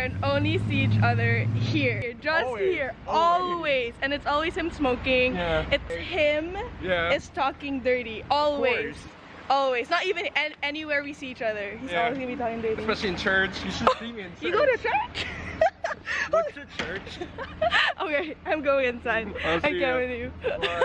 and only see each other here. Just Always. here. Always. And it's always him smoking. Yeah. It's him. Yeah. It's talking dirty. Always. Always. Not even anywhere we see each other. He's always gonna be talking dirty. Especially in church. You should see me in church. You go to church? What's your church? Okay, I'm going inside. I'll I see can't ya. with you. Bye.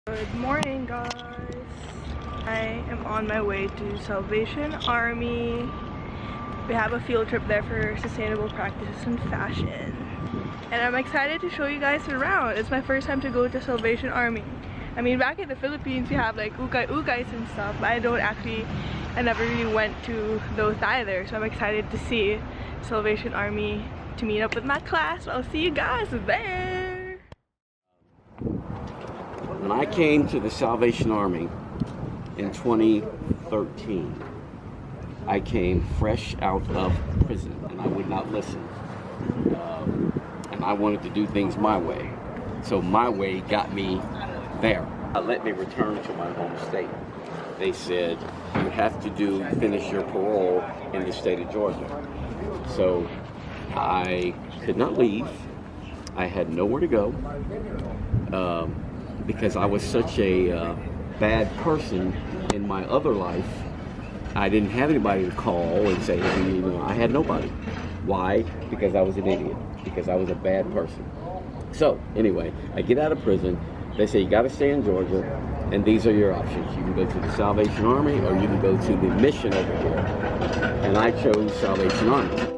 Good morning, guys. I am on my way to Salvation Army. We have a field trip there for sustainable practices and fashion. And I'm excited to show you guys around. It's my first time to go to Salvation Army. I mean, back in the Philippines, we have like ukay-ukays and stuff, but I never really went to those either. So I'm excited to see Salvation Army, to meet up with my class. I'll see you guys there. When I came to the Salvation Army in 2013, I came fresh out of prison and I would not listen. And I wanted to do things my way. So my way got me there. Let me return to my home state. They said, you have to finish your parole in the state of Georgia. So I could not leave. I had nowhere to go. Because I was such a bad person in my other life, I didn't have anybody to call and say, hey, you know, I had nobody. Why? Because I was an idiot. Because I was a bad person. So anyway, I get out of prison. They say you got to stay in Georgia, and these are your options. You can go to the Salvation Army, or you can go to the mission over here. And I chose Salvation Army.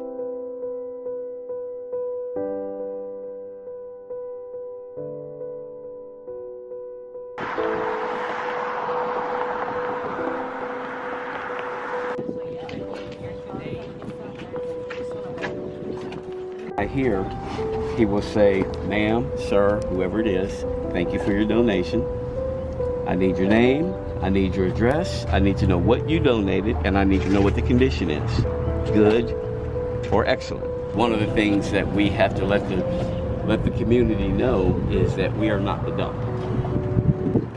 Here, he will say, ma'am, sir, whoever it is, thank you for your donation. I need your name, I need your address, I need to know what you donated, and I need to know what the condition is, good or excellent. One of the things that we have to let the community know is that we are not the dump.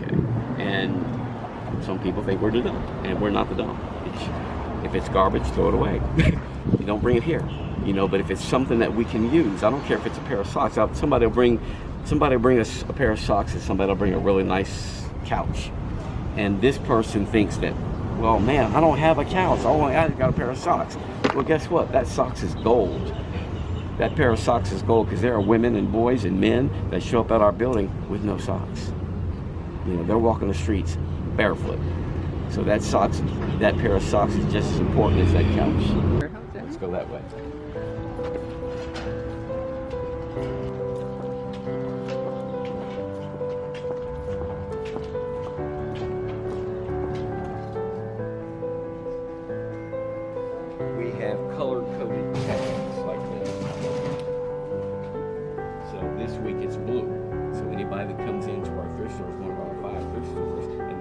Okay, and some people think we're the dump, and we're not the dump. If it's garbage, throw it away. You don't bring it here. You know, but if it's something that we can use, I don't care if it's a pair of socks. Somebody will bring us a pair of socks, and somebody will bring a really nice couch. And this person thinks that, well, man, I don't have a couch. I got a pair of socks. Well, guess what? That socks is gold. That pair of socks is gold because there are women and boys and men that show up at our building with no socks. You know, they're walking the streets barefoot. So that pair of socks is just as important as that couch. Let's go that way. We have color-coded tags like this. So this week it's blue. So anybody that comes into our thrift store is one of our 5 thrift stores, and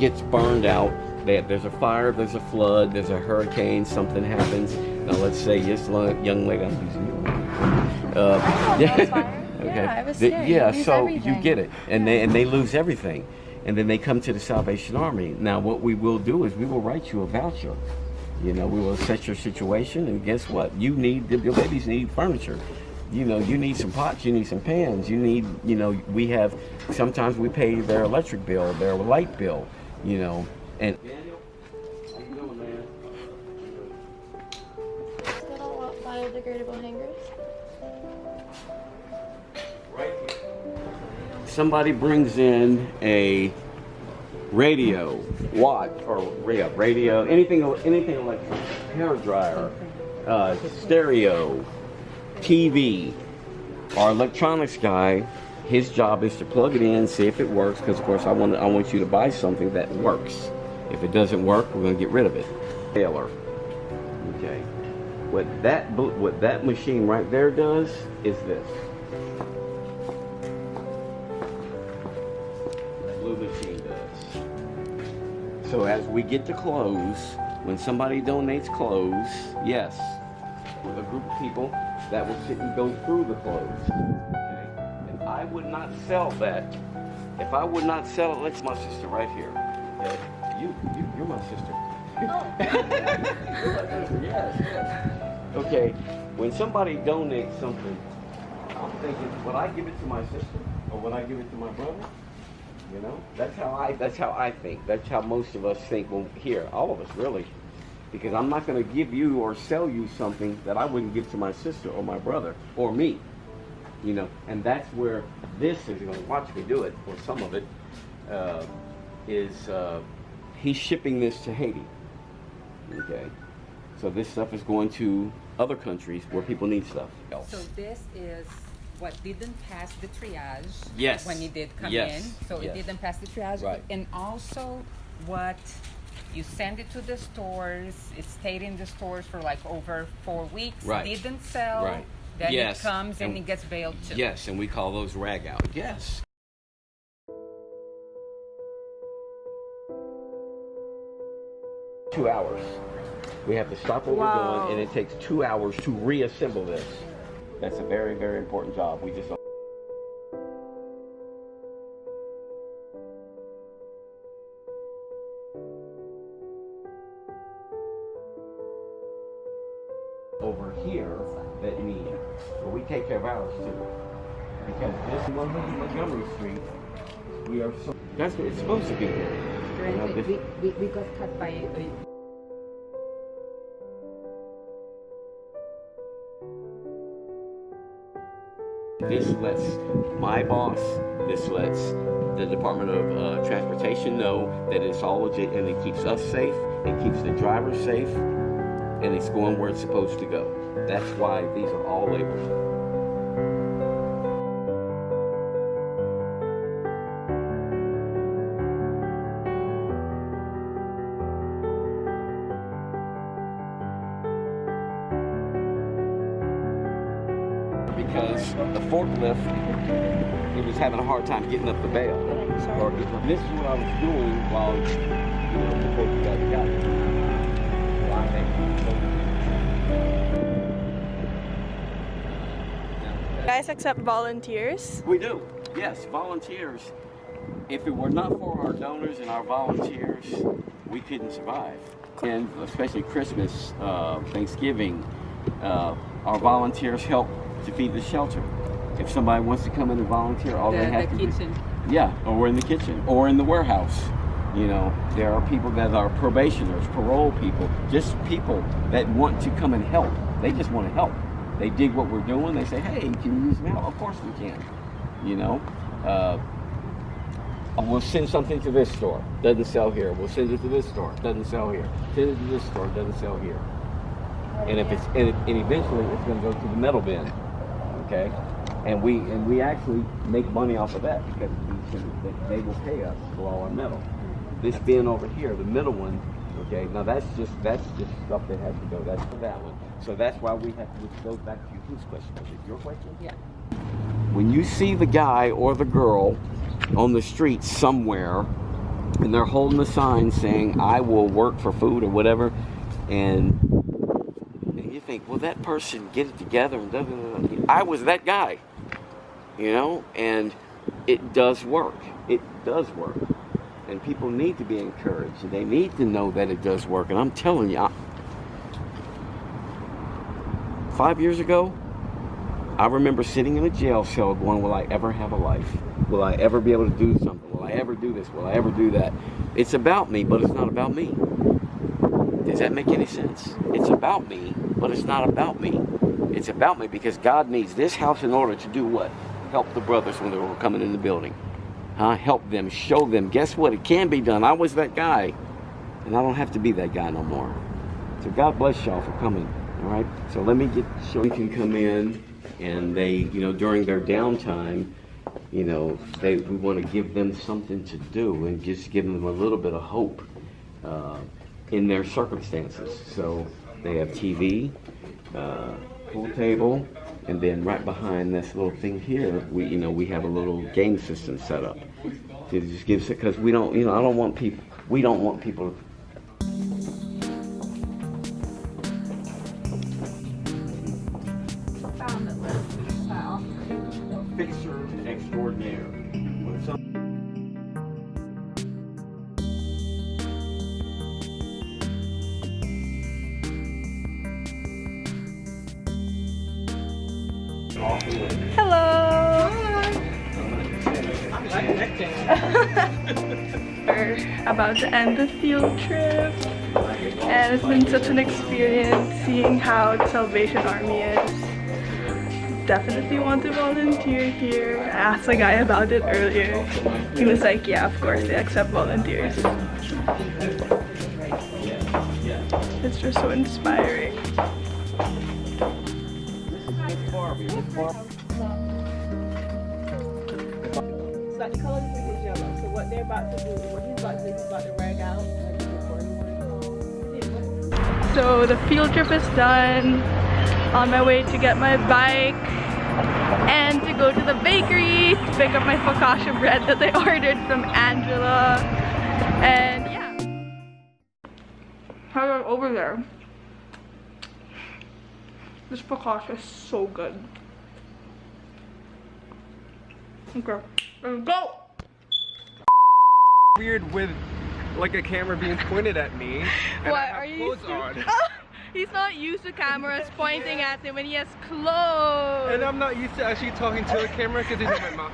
gets burned out. There's a fire, there's a flood, there's a hurricane, something happens. Now let's say this young lady, I'm using you. Yeah, I was scared. Yeah, You so everything. you get it, and they lose everything, and then they come to the Salvation Army. Now what we will do is we will write you a voucher. You know, we will assess your situation, and guess what? Your babies need furniture. You know, you need some pots, you need some pans, you need, you know, sometimes we pay their electric bill, their light bill, you know, and. Daniel, how you doing, man? Still don't want biodegradable hangers. Right here. Somebody brings in a radio, radio, anything electronic, hair dryer, stereo, TV. Our electronics guy, his job is to plug it in, see if it works, because of course I want you to buy something that works. If it doesn't work, we're going to get rid of it. Taylor. Okay. What that machine right there does is this. Blue machine does. So as we get to clothes, when somebody donates clothes, yes, with a group of people that will sit and go through the clothes. Okay? And I would not sell that. If I would not sell it, that's my sister right here. Okay? You're my sister. Oh. You're my sister, yes. Okay, when somebody donates something, I'm thinking, would I give it to my sister or would I give it to my brother? You know, that's how I think. That's how most of us think. Well, here, all of us really, because I'm not going to give you or sell you something that I wouldn't give to my sister or my brother or me. You know, and that's where this is going to watch me do it, or some of it, he's shipping this to Haiti. Okay, so this stuff is going to other countries where people need stuff. So this is what didn't pass the triage. Yes. When it did come Yes. in. So Yes. it didn't pass the triage. Right. And also what you send it to the stores, it stayed in the stores for like over 4 weeks, Right. didn't sell, Right. then Yes. it comes and And- it gets bailed too. Yes, and we call those rag out. Yes. $2. We have to stop what Wow. we're doing, and it takes 2 hours to reassemble this. That's a very, very important job. We just don't. Over here that need, but we take care of ours too. Because this 100 Montgomery Street, we are so. That's what it's supposed to be here. You know, this- We got cut by a This lets my boss, this lets the Department of Transportation know that it's all legit, and it keeps us safe, it keeps the driver safe, and it's going where it's supposed to go. That's why these are all labeled. Because the forklift, it was having a hard time getting up the bale. Sorry. Or this is what I was doing while, before you guys got here. You guys accept volunteers? We do, yes, volunteers. If it were not for our donors and our volunteers, we couldn't survive. And especially Christmas, Thanksgiving, our volunteers help to feed the shelter. If somebody wants to come in and volunteer, all they have to do. kitchen. Yeah, or in the kitchen, or in the warehouse. You know, there are people that are probationers, parole people, just people that want to come and help. They just want to help. They dig what we're doing. They say, hey, can you use some help? Of course we can. You know, we'll send something to this store. Doesn't sell here. We'll send it to this store. Doesn't sell here. Send it to this store. Doesn't sell here. And if it's and eventually it's going to go to the metal bin. Okay, and we actually make money off of that because they will pay us for all our metal. This bin over here, the middle one, okay, now that's just stuff that has to go. That's for that one. So that's why we have to, which goes back to whose question? Was it your question? Yeah. When you see the guy or the girl on the street somewhere and they're holding a sign saying, I will work for food or whatever, and you think, well, that person get it together, and blah, blah, blah. I was that guy, you know, and it does work. It does work. And people need to be encouraged. They need to know that it does work. And I'm telling you, 5 years ago, I remember sitting in a jail cell going, will I ever have a life? Will I ever be able to do something? Will I ever do this? Will I ever do that? It's about me, but it's not about me. Does that make any sense? It's about me, but it's not about me. It's about me because God needs this house in order to do what? Help the brothers when they were coming in the building. Help them, show them. Guess what? It can be done. I was that guy, and I don't have to be that guy no more. So God bless y'all for coming. All right. So let me show you can come in, and they, you know, during their downtime, you know, we want to give them something to do and just give them a little bit of hope in their circumstances. So they have TV, pool table. And then right behind this little thing here, we have a little game system set up. It just gives it, because we don't, I don't want people, we don't want people. Fixer extraordinaire. Hello! We're about to end the field trip, and it's been such an experience seeing how the Salvation Army is. Definitely want to volunteer here. I asked a guy about it earlier. He was like, yeah, of course they accept volunteers. It's just so inspiring. So the color is yellow. So what they're about to do, what he's about to do, he's about to rag out. So the field trip is done. On my way to get my bike and to go to the bakery to pick up my focaccia bread that I ordered from Angela. And yeah. Hello, over there. This focaccia is so good. Okay, let's go! Weird with like a camera being pointed at me. And What I have are you clothes used on. to? He's not used to cameras pointing at him when he has clothes. And I'm not used to actually talking to a camera because it's in my mouth.